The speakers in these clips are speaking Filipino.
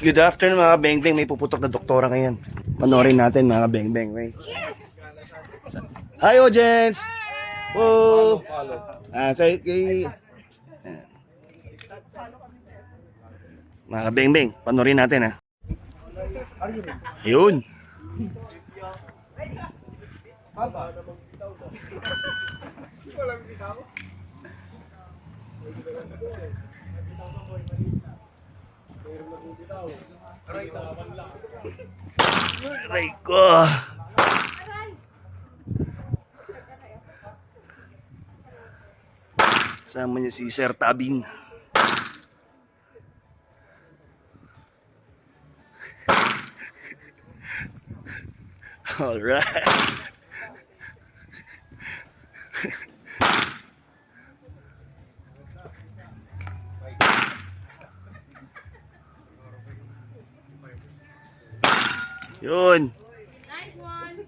Good afternoon mga Bengbeng. May puputok na doktora ngayon. Panorin natin mga Bengbeng. Yes! Hi audience! Oh! Mga Bengbeng, panorin natin ha. Ayun! Aray ko! Sama niya si Sir Tabing. Alright. Yun. Nice one.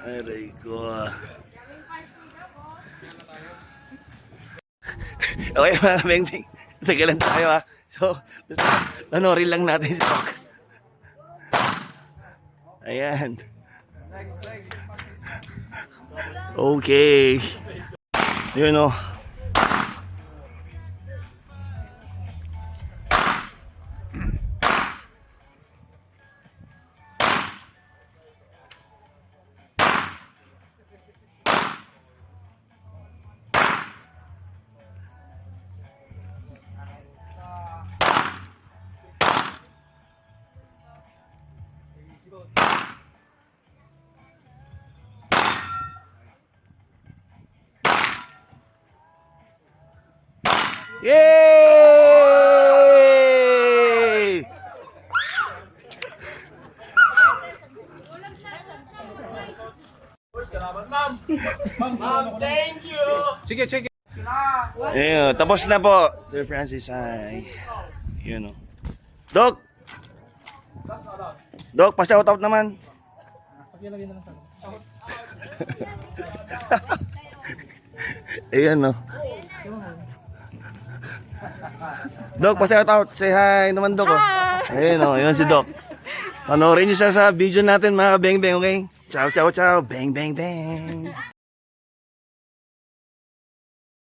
Aray ko. Okay mga Bengbeng. Tagalan tayo ha. So, panorin lang natin si Doc. Ayan. Okay. Yun o. Yay! Thank you. Sige, sige. Ayun, tapos na po. Sir Francis, ay. Yun o. Doc! Doc, pa-shoutout naman. Ayan o. Doc, pa-shoutout. Say hi naman, Doc. Ayun o, yun si Doc. Panoorin niyo siya sa video natin mga Bengbeng, okay? Ciao, ciao, ciao. Bang, bang, bang.